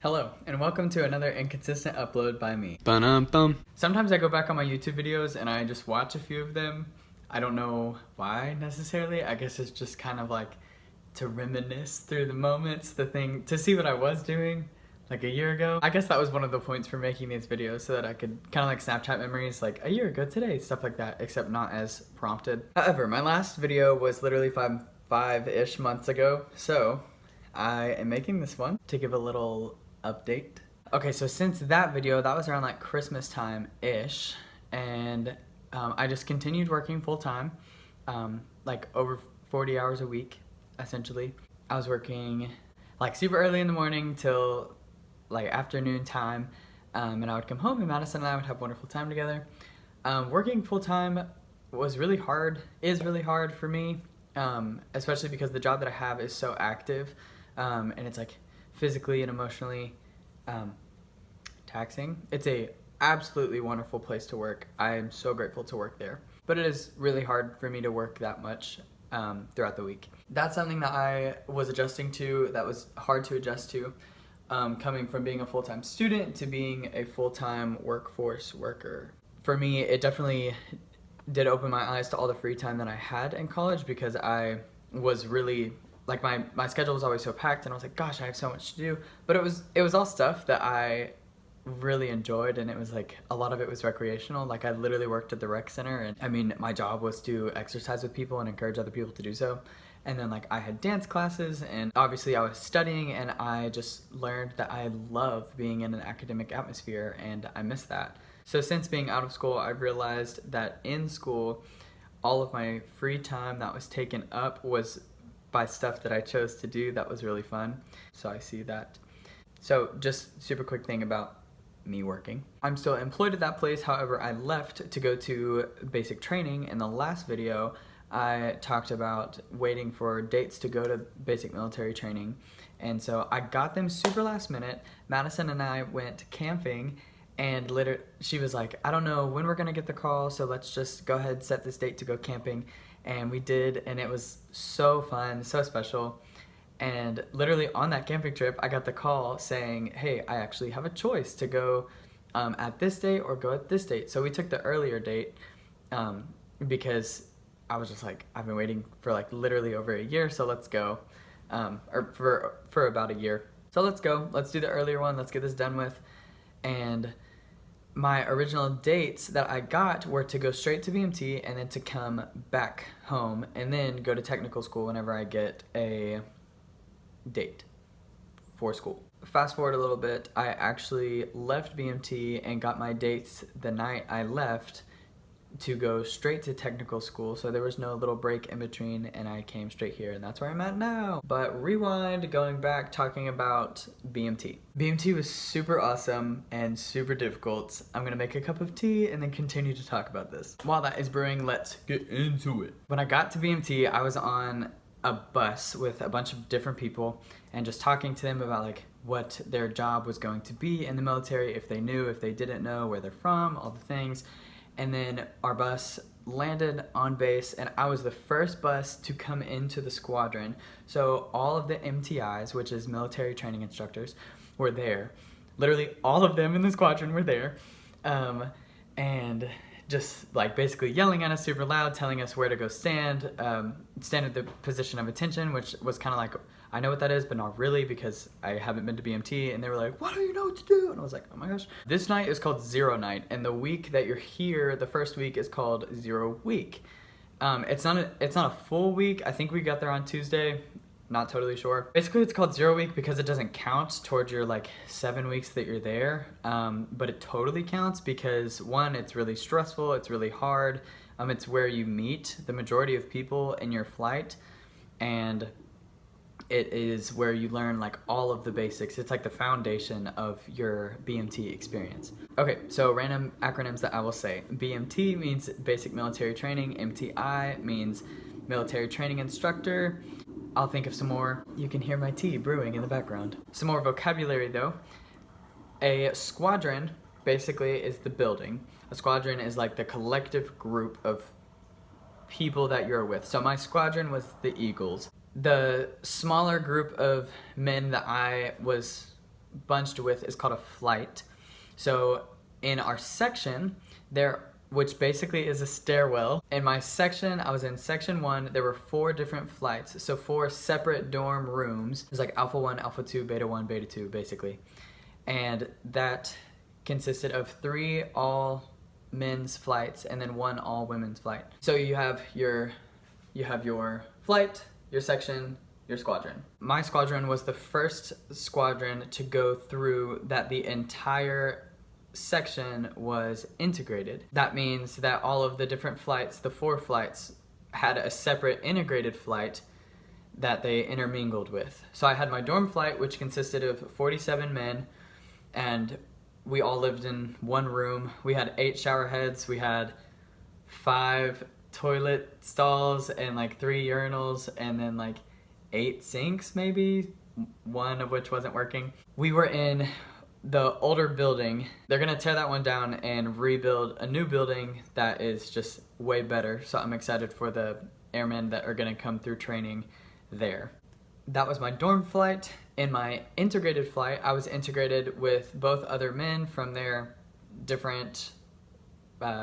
Hello, and welcome to another inconsistent upload by me. Ba-dum-bum. Sometimes I go back on my YouTube videos and I just watch a few of them. I don't know why necessarily. I guess it's just kind of like to reminisce through the moments, to see what I was doing like a year ago. I guess that was one of the points for making these videos, so that I could kind of like Snapchat memories like a year ago today, stuff like that, except not as prompted. However, my last video was literally five-ish months ago, so I am making this one to give a little update. Okay, so since that video, that was around like Christmas time-ish, and I just continued working full-time, like over 40 hours a week, essentially. I was working like super early in the morning till like afternoon time, and I would come home and Madison and I would have wonderful time together. Working full-time was really hard, is really hard for me, especially because the job that I have is so active, and it's like physically and emotionally taxing. It's a absolutely wonderful place to work. I am so grateful to work there. But it is really hard for me to work that much throughout the week. That's something that I was adjusting to, that was hard to adjust to, coming from being a full-time student to being a full-time workforce worker. For me, it definitely did open my eyes to all the free time that I had in college, because I was really like my schedule was always so packed, and I was like, gosh, I have so much to do. But it was all stuff that I really enjoyed, and it was like a lot of it was recreational. Like I literally worked at the rec center, and I mean my job was to exercise with people and encourage other people to do so. And then like I had dance classes, and obviously I was studying, and I just learned that I love being in an academic atmosphere, and I miss that. So since being out of school, I've realized that in school, all of my free time that was taken up was by stuff that I chose to do that was really fun. So I see that. So just super quick thing about me working. I'm still employed at that place, however I left to go to basic training. In the last video, I talked about waiting for dates to go to basic military training, and so I got them super last minute. Madison and I went camping, and she was like, I don't know when we're gonna get the call, so let's just go ahead and set this date to go camping. And we did, and it was so fun, so special. And literally on that camping trip, I got the call saying, hey, I actually have a choice to go at this date or go at this date. So we took the earlier date because I was just like, I've been waiting for like literally over a year, so let's go. Or for about a year. So let's go, let's do the earlier one, let's get this done with. And my original dates that I got were to go straight to BMT and then to come back home and then go to technical school whenever I get a date for school. Fast forward a little bit, I actually left BMT and got my dates the night I left to go straight to technical school, so there was no little break in between, and I came straight here, and that's where I'm at now. But rewind, going back, talking about BMT. BMT was super awesome and super difficult. I'm gonna make a cup of tea and then continue to talk about this. While that is brewing, let's get into it. When I got to BMT, I was on a bus with a bunch of different people and just talking to them about like what their job was going to be in the military, if they knew, if they didn't know, where they're from, all the things. And then our bus landed on base, and I was the first bus to come into the squadron. So all of the MTIs, which is military training instructors, were there. Literally all of them in the squadron were there. And just like basically yelling at us super loud, telling us where to go stand at the position of attention, which was kind of like, I know what that is, but not really, because I haven't been to BMT. And they were like, what do you know what to do? And I was like, oh my gosh. This night is called Zero Night, and the week that you're here, the first week, is called Zero Week. It's not a full week. I think we got there on Tuesday. Not totally sure. Basically, it's called Zero Week because it doesn't count towards your like 7 weeks that you're there. But it totally counts because one, it's really stressful. It's really hard. It's where you meet the majority of people in your flight, and it is where you learn like all of the basics. It's like the foundation of your BMT experience. Okay, so random acronyms that I will say. BMT means Basic Military Training. MTI means Military Training Instructor. I'll think of some more. You can hear my tea brewing in the background. Some more vocabulary though. A squadron basically is the building. A squadron is like the collective group of people that you're with. So my squadron was the Eagles. The smaller group of men that I was bunched with is called a flight. So in our section, which basically is a stairwell. In my section, I was in section 1, there were 4 different flights. So 4 separate dorm rooms. It was like Alpha 1, Alpha 2, Beta 1, Beta 2, basically. And that consisted of 3 all men's flights and then 1 all women's flight. So you have your flight, your section, your squadron. My squadron was the first squadron to go through that the entire section was integrated. That means that all of the different flights, the 4 flights, had a separate integrated flight that they intermingled with. So I had my dorm flight, which consisted of 47 men, and we all lived in one room. We had 8 shower heads, we had 5 toilet stalls and like 3 urinals, and then like 8 sinks maybe, one of which wasn't working. We were in the older building. They're gonna tear that one down and rebuild a new building that is just way better. So I'm excited for the airmen that are gonna come through training there. That was my dorm flight. In my integrated flight, I was integrated with both other men from their different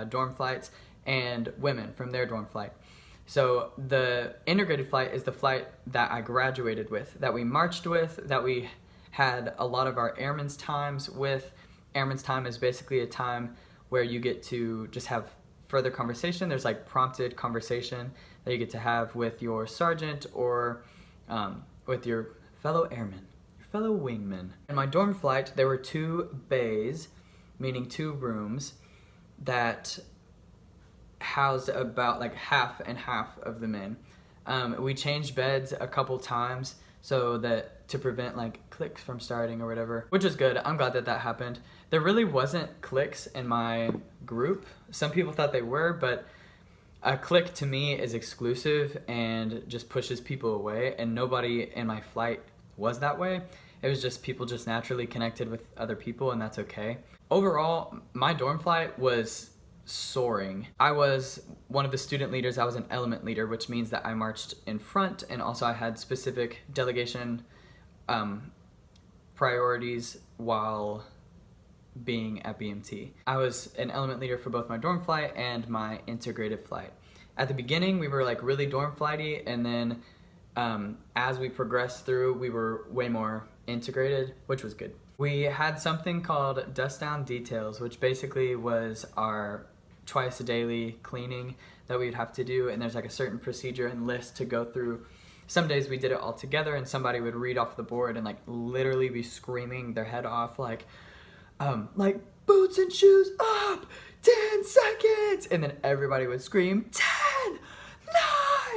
dorm flights and women from their dorm flight. So the integrated flight is the flight that I graduated with, that we marched with, that we had a lot of our airmen's times with. Airmen's time is basically a time where you get to just have further conversation. There's like prompted conversation that you get to have with your sergeant or with your fellow airmen, your fellow wingmen. In my dorm flight, there were 2 bays, meaning 2 rooms, that housed about like half and half of the men. We changed beds a couple times so that to prevent like cliques from starting or whatever, which is good. I'm glad that that happened. There really wasn't cliques in my group. Some people thought they were, but a clique to me is exclusive and just pushes people away, and nobody in my flight was that way. It was just people just naturally connected with other people, and that's okay. Overall, my dorm flight was soaring. I was one of the student leaders. I was an element leader, which means that I marched in front, and also I had specific delegation priorities while being at BMT. I was an element leader for both my dorm flight and my integrated flight. At the beginning, we were like really dorm flighty, and then as we progressed through, we were way more integrated, which was good. We had something called Dust Down Details, which basically was our twice a daily cleaning that we'd have to do, and there's like a certain procedure and list to go through. Some days we did it all together, and somebody would read off the board and like literally be screaming their head off like boots and shoes up, 10 seconds, and then everybody would scream 10,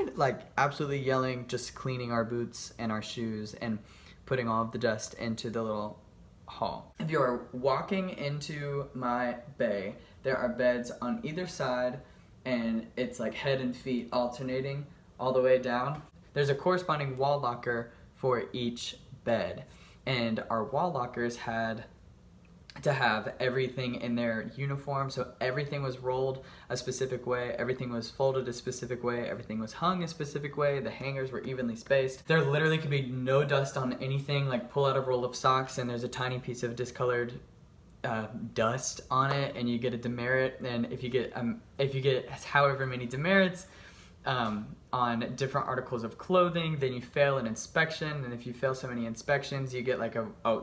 9, like absolutely yelling, just cleaning our boots and our shoes and putting all of the dust into the little hall. If you are walking into my bay, there are beds on either side, and it's like head and feet alternating all the way down. There's a corresponding wall locker for each bed, and our wall lockers had to have everything in their uniform, so everything was rolled a specific way, everything was folded a specific way, everything was hung a specific way, the hangers were evenly spaced. There literally could be no dust on anything. Like pull out a roll of socks and there's a tiny piece of discolored dust on it, and you get a demerit, and if you get however many demerits on different articles of clothing, then you fail an inspection, and if you fail so many inspections, you get like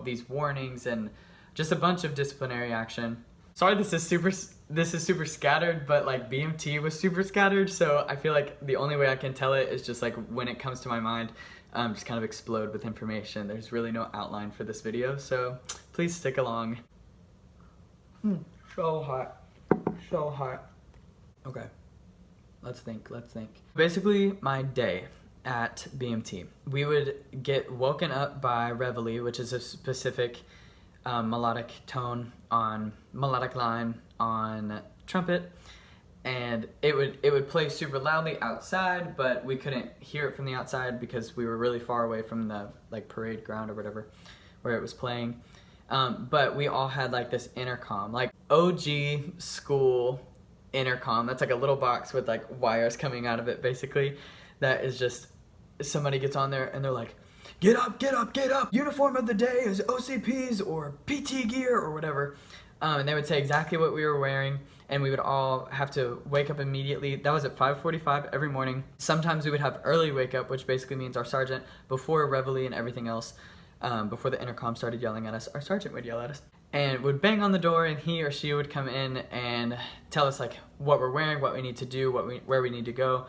these warnings and just a bunch of disciplinary action. Sorry, this is super scattered, but like BMT was super scattered, so I feel like the only way I can tell it is just like when it comes to my mind, just kind of explode with information. There's really no outline for this video, so please stick along. So hot, so hot. Okay, let's think. Basically, my day at BMT, we would get woken up by reveille, which is a specific melodic tone on melodic line on trumpet, and it would play super loudly outside, but we couldn't hear it from the outside because we were really far away from the like parade ground or whatever where it was playing. But we all had like this intercom, like OG school intercom. That's like a little box with like wires coming out of it, basically. That is just, somebody gets on there and they're like, get up, get up, get up. Uniform of the day is OCPs or PT gear or whatever. And they would say exactly what we were wearing, and we would all have to wake up immediately. That was at 5:45 every morning. Sometimes we would have early wake up, which basically means our sergeant, before reveille and everything else, before the intercom started yelling at us, our sergeant would yell at us and would bang on the door, and he or she would come in and tell us like what we're wearing, what we need to do, where we need to go,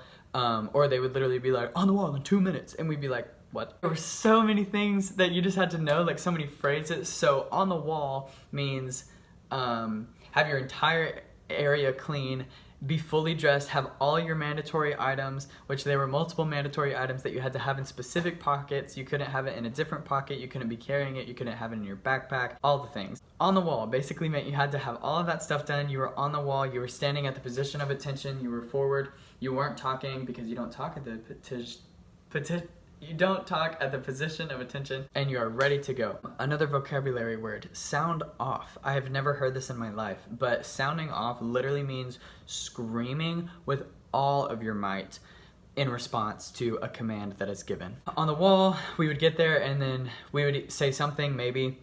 or they would literally be like, on the wall in 2 minutes, and we'd be like, what? There were so many things that you just had to know, like so many phrases. So on the wall means have your entire area clean, be fully dressed, have all your mandatory items, which there were multiple mandatory items that you had to have in specific pockets. You couldn't have it in a different pocket, you couldn't be carrying it, you couldn't have it in your backpack, all the things. On the wall basically meant you had to have all of that stuff done. You were on the wall, you were standing at the position of attention, you were forward, you weren't talking because you don't talk at the position of attention, and you are ready to go. Another vocabulary word, sound off. I have never heard this in my life, but sounding off literally means screaming with all of your might in response to a command that is given. On the wall, we would get there and then we would say something maybe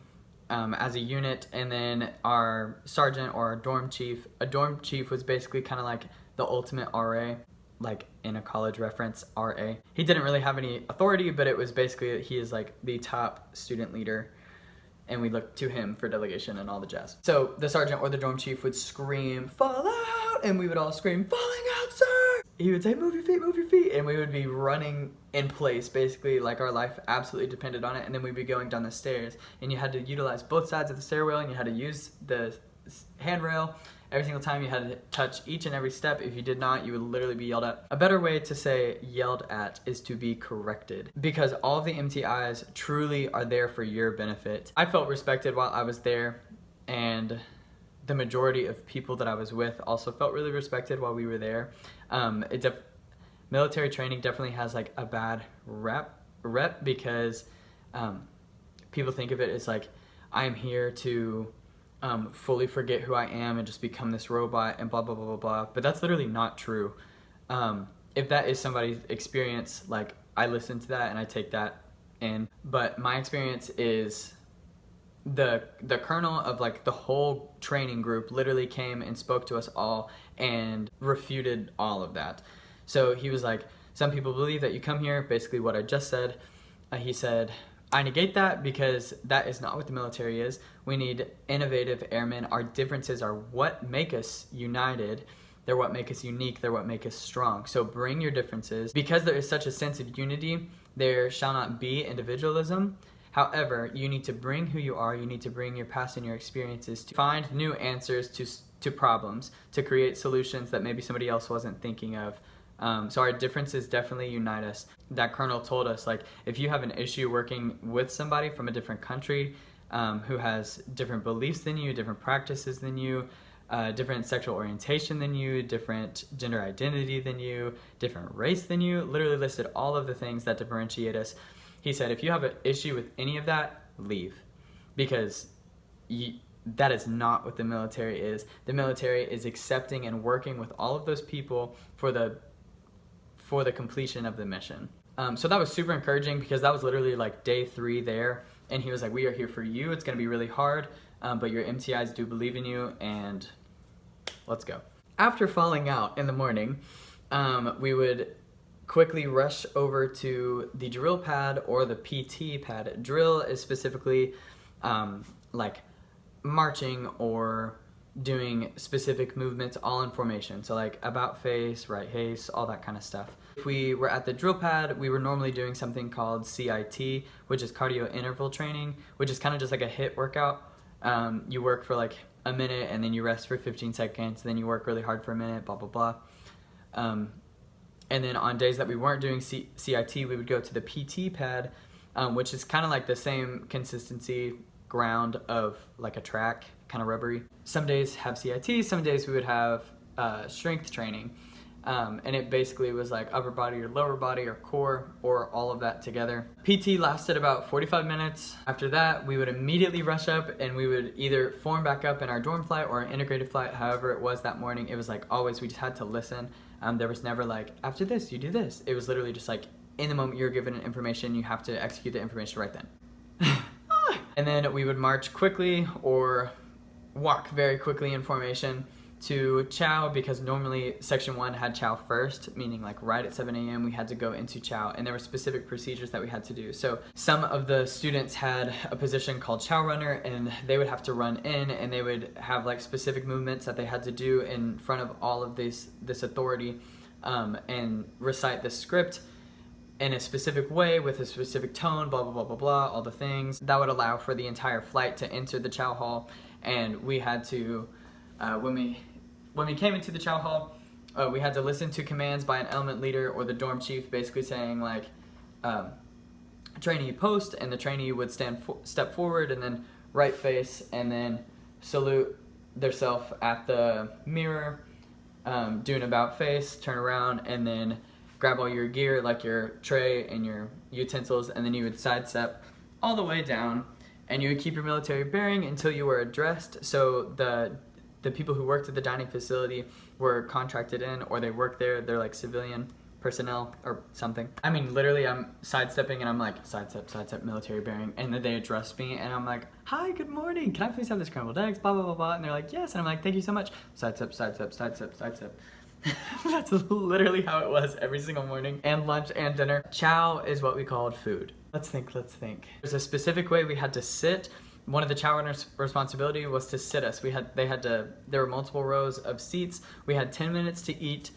as a unit, and then our sergeant or our dorm chief, a dorm chief was basically kind of like the ultimate RA, like in a college reference, RA. He didn't really have any authority, but it was basically he is like the top student leader, and we looked to him for delegation and all the jazz. So the sergeant or the dorm chief would scream, fall out, and we would all scream, falling out, sir! He would say, move your feet, and we would be running in place, basically like our life absolutely depended on it, and then we'd be going down the stairs, and you had to utilize both sides of the stairwell, and you had to use the handrail. Every single time you had to touch each and every step. If you did not, you would literally be yelled at. A better way to say yelled at is to be corrected, because all of the MTIs truly are there for your benefit. I felt respected while I was there, and the majority of people that I was with also felt really respected while we were there. Military training definitely has like a bad rep because people think of it as like, I'm here to fully forget who I am and just become this robot and blah, blah, blah, blah, blah. But that's literally not true. If that is somebody's experience, like I listen to that and I take that in. But my experience is the colonel of like the whole training group literally came and spoke to us all and refuted all of that. So he was like, some people believe that you come here, basically what I just said. He said, I negate that because that is not what the military is. We need innovative airmen. Our differences are what make us united. They're what make us unique. They're what make us strong. So bring your differences. Because there is such a sense of unity, there shall not be individualism. However, you need to bring who you are. You need to bring your past and your experiences to find new answers to problems, to create solutions that maybe somebody else wasn't thinking of. So our differences definitely unite us. That colonel told us, like, if you have an issue working with somebody from a different country who has different beliefs than you, different practices than you, different sexual orientation than you, different gender identity than you, different race than you, literally listed all of the things that differentiate us. He said, if you have an issue with any of that, leave. Because that is not what the military is. The military is accepting and working with all of those people for the completion of the mission. So that was super encouraging because that was literally like day 3 there. And he was like, we are here for you. It's going to be really hard, but your MTIs do believe in you, and let's go. After falling out in the morning, we would quickly rush over to the drill pad or the PT pad. Drill is specifically like marching or doing specific movements all in formation. So like about face, right haste, all that kind of stuff. If we were at the drill pad, we were normally doing something called CIT, which is cardio interval training, which is kind of just like a HIIT workout. You work for like a minute and then you rest for 15 seconds, then you work really hard for a minute, blah, blah, blah. And then on days that we weren't doing CIT, we would go to the PT pad, which is kind of like the same consistency ground of like a track, kind of rubbery. Some days have CIT, some days we would have strength training. And it basically was like upper body or lower body or core or all of that together. PT lasted about 45 minutes. After that, we would immediately rush up and we would either form back up in our dorm flight or integrated flight, however it was that morning. It was like always, we just had to listen. There was never like, after this, you do this. It was literally just like in the moment you're given information, you have to execute the information right then. And then we would march quickly or walk very quickly in formation to chow, because normally section 1 had chow first, meaning like right at 7 a.m. we had to go into chow, and there were specific procedures that we had to do. So some of the students had a position called chow runner, and they would have to run in, and they would have like specific movements that they had to do in front of all of this authority, and recite the script in a specific way with a specific tone, blah blah blah blah blah, all the things that would allow for the entire flight to enter the chow hall. And we had to when we came into the chow hall, we had to listen to commands by an element leader or the dorm chief, basically saying like, trainee post, and the trainee would step forward and then right face and then salute theirself at the mirror, do an about face, turn around, and then grab all your gear like your tray and your utensils, and then you would sidestep all the way down, and you would keep your military bearing until you were addressed. So the people who worked at the dining facility were contracted in, or they worked there, they're like civilian personnel or something. I mean, literally I'm sidestepping and I'm like, sidestep, military bearing, and then they address me and I'm like, hi, good morning, can I please have the scrambled eggs, blah, blah, blah, blah, and they're like, yes, and I'm like, thank you so much, sidestep. That's literally how it was every single morning, and lunch and dinner. Chow is what we called food. Let's think. There's a specific way we had to sit. One of the chow runners' responsibility was to sit us. There were multiple rows of seats. We had 10 minutes to eat,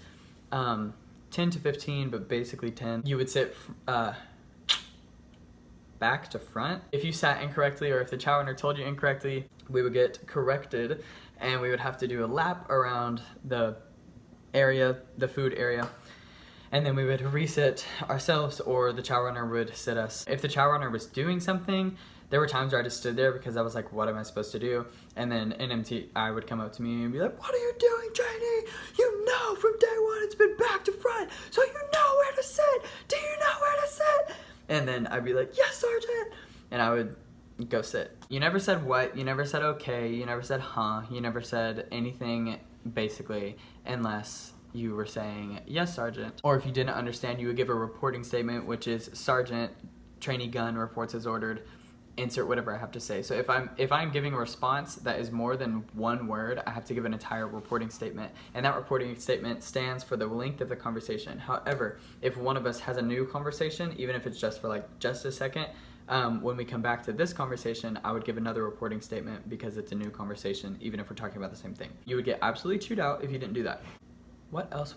10 to 15, but basically 10. You would sit back to front. If you sat incorrectly, or if the chow runner told you incorrectly, we would get corrected, and we would have to do a lap around the area, the food area, and then we would resit ourselves, or the chow runner would sit us. If the chow runner was doing something, there were times where I just stood there because I was like, what am I supposed to do? And then an MTI would come up to me and be like, what are you doing, trainee? You know from day one it's been back to front, so you know where to sit. Do you know where to sit? And then I'd be like, yes, sergeant. And I would go sit. You never said what, you never said okay, you never said huh, you never said anything basically, unless you were saying, yes, sergeant. Or if you didn't understand, you would give a reporting statement, which is, sergeant, trainee gun reports as ordered, insert whatever I have to say. So if I'm giving a response that is more than one word, I have to give an entire reporting statement, and that reporting statement stands for the length of the conversation. However, if one of us has a new conversation, even if it's just for like just a second, when we come back to this conversation, I would give another reporting statement because it's a new conversation, even if we're talking about the same thing. You would get absolutely chewed out if you didn't do that. What else?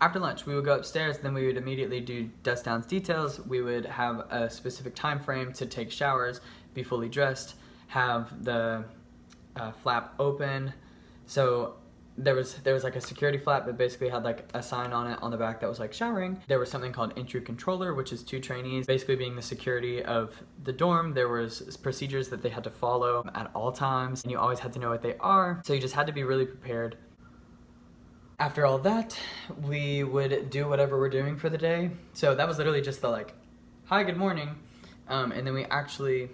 After lunch, we would go upstairs, then we would immediately do dust downs details. We would have a specific time frame to take showers, be fully dressed, have the flap open. So there was like a security flap that basically had like a sign on it on the back that was like showering. There was something called entry controller, which is 2 trainees basically being the security of the dorm. There was procedures that they had to follow at all times, and you always had to know what they are. So you just had to be really prepared. After all that, we would do whatever we're doing for the day. So that was literally just the like, hi, good morning, and then we actually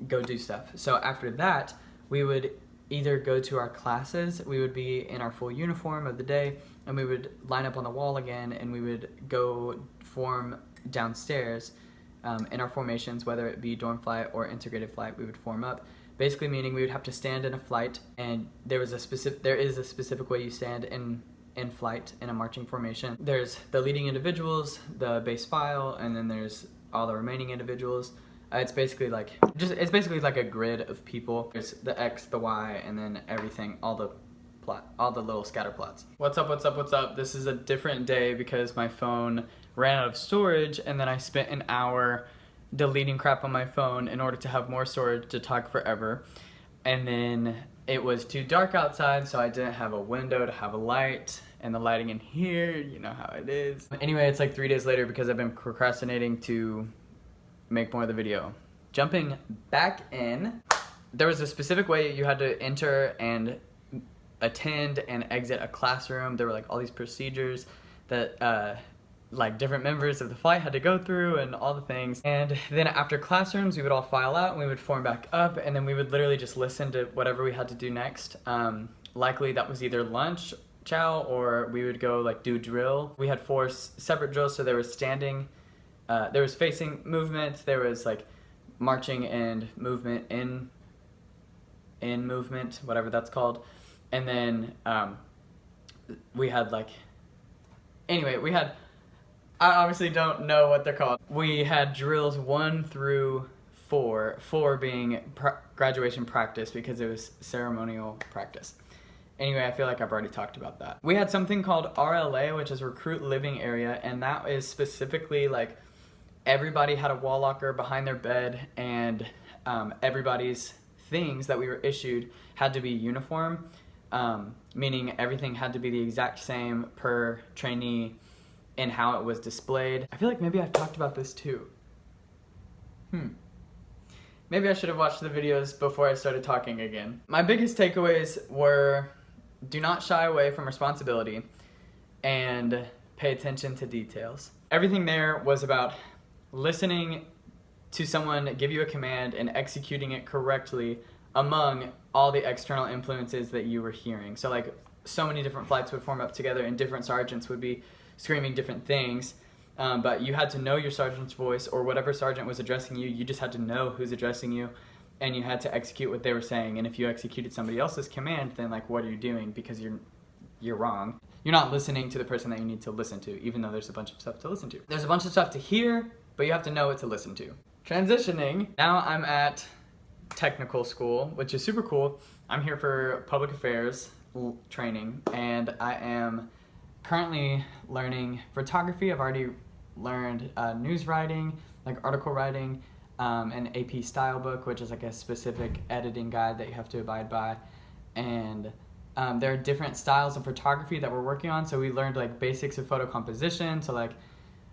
go do stuff. So after that, we would either go to our classes, we would be in our full uniform of the day, and we would line up on the wall again, and we would go form downstairs in our formations, whether it be dorm flight or integrated flight, we would form up. Basically meaning we would have to stand in a flight, and there is a specific way you stand in flight in a marching formation. There's the leading individuals, the base file, and then there's all the remaining individuals. It's basically like a grid of people. There's the X, the Y, and then everything, all the little scatter plots. What's up? This is a different day because my phone ran out of storage, and then I spent an hour deleting crap on my phone in order to have more storage to talk forever. And then it was too dark outside, so I didn't have a window to have a light, and the lighting in here, you know how it is. Anyway, it's like 3 days later because I've been procrastinating to make more of the video. Jumping back in, there was a specific way you had to enter and attend and exit a classroom. There were like all these procedures that like different members of the flight had to go through, and all the things. And then after classrooms, we would all file out and we would form back up, and then we would literally just listen to whatever we had to do next. Likely that was either lunch, chow, or we would go like do drill. We had 4 separate drills, so there was standing, there was facing movement, there was like marching and movement in movement, whatever that's called. And then we had like, anyway, I obviously don't know what they're called. We had drills 1 through 4, 4 being graduation practice because it was ceremonial practice. Anyway, I feel like I've already talked about that. We had something called RLA, which is Recruit Living Area, and that is specifically like everybody had a wall locker behind their bed, and everybody's things that we were issued had to be uniform, meaning everything had to be the exact same per trainee in how it was displayed. I feel like maybe I've talked about this too. Maybe I should have watched the videos before I started talking again. My biggest takeaways were: do not shy away from responsibility and pay attention to details. Everything there was about listening to someone give you a command and executing it correctly among all the external influences that you were hearing. So like, so many different flights would form up together and different sergeants would be screaming different things, but you had to know your sergeant's voice, or whatever sergeant was addressing you, you just had to know who's addressing you, and you had to execute what they were saying. And if you executed somebody else's command, then like, what are you doing? Because you're wrong. You're not listening to the person that you need to listen to, even though there's a bunch of stuff to listen to. There's a bunch of stuff to hear, but you have to know what to listen to. Transitioning, now I'm at technical school, which is super cool. I'm here for public affairs training, and I am currently learning photography. I've already learned news writing, like article writing, an AP style book, which is like a specific editing guide that you have to abide by. And there are different styles of photography that we're working on. So we learned like basics of photo composition, so like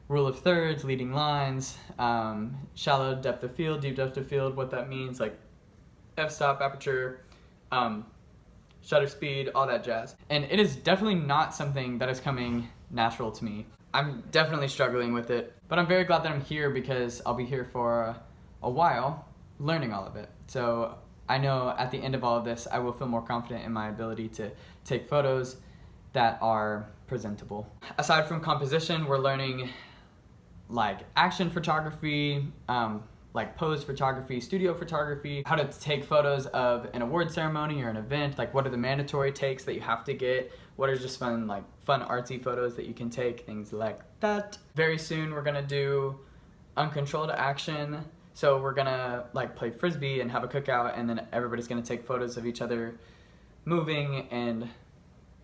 rule of thirds, leading lines, shallow depth of field, deep depth of field, what that means, like f-stop, aperture, shutter speed, all that jazz. And it is definitely not something that is coming natural to me. I'm definitely struggling with it, but I'm very glad that I'm here because I'll be here for a while learning all of it. So I know at the end of all of this, I will feel more confident in my ability to take photos that are presentable. Aside from composition, we're learning like action photography, like pose photography, studio photography, how to take photos of an award ceremony or an event, like what are the mandatory takes that you have to get, what are just fun artsy photos that you can take, things like that. Very soon we're gonna do uncontrolled action. So we're gonna like play frisbee and have a cookout, and then everybody's gonna take photos of each other moving and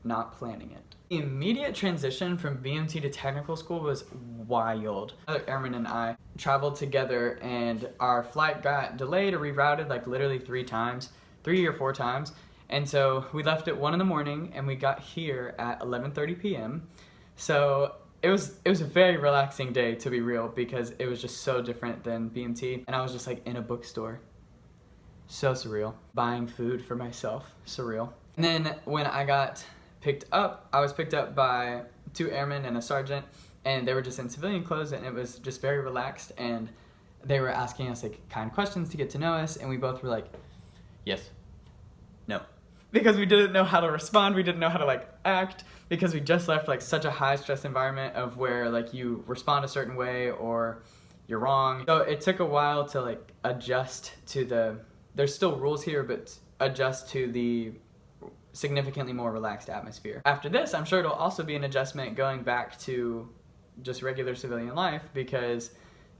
not planning it. The immediate transition from BMT to technical school was wild. Other airmen and I traveled together, and our flight got delayed or rerouted like literally 3 or 4 times. And so we left at 1 in the morning and we got here at 11:30 p.m. So it was a very relaxing day, to be real, because it was just so different than BMT. And I was just like in a bookstore. So surreal. Buying food for myself. Surreal. And then when I got picked up, I was picked up by 2 airmen and a sergeant, and they were just in civilian clothes, and it was just very relaxed, and they were asking us like kind questions to get to know us, and we both were like, yes, no. Because we didn't know how to respond, we didn't know how to like act, because we just left like such a high stress environment of where like you respond a certain way or you're wrong. So it took a while to like adjust to there's still rules here, but adjust to the significantly more relaxed atmosphere. After this, I'm sure it'll also be an adjustment going back to just regular civilian life, because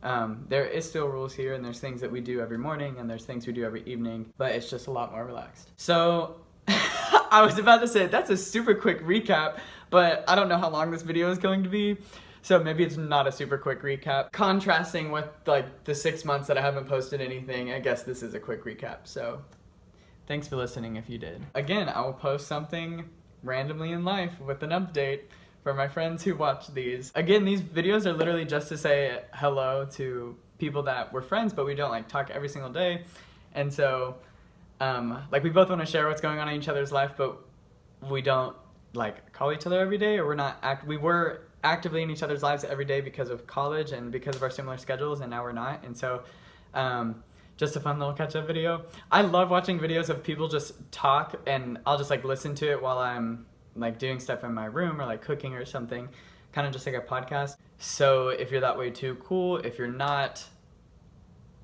there is still rules here, and there's things that we do every morning, and there's things we do every evening, but it's just a lot more relaxed. So I was about to say that's a super quick recap, but I don't know how long this video is going to be, so maybe it's not a super quick recap. Contrasting with like the 6 months that I haven't posted anything, I guess this is a quick recap. So thanks for listening if you did. Again, I will post something randomly in life with an update for my friends who watch these. Again, these videos are literally just to say hello to people that we're friends, but we don't like talk every single day. And so, like, we both want to share what's going on in each other's life, but we don't like call each other every day, or we were actively in each other's lives every day because of college and because of our similar schedules, and now we're not. And so, just a fun little catch-up video. I love watching videos of people just talk, and I'll just like listen to it while I'm like doing stuff in my room or like cooking or something. kind of just like a podcast. So if you're that way too, cool. If you're not,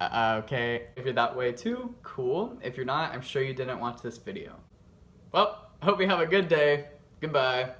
okay. If you're that way too, cool. If you're not, I'm sure you didn't watch this video. Well, hope you have a good day. Goodbye.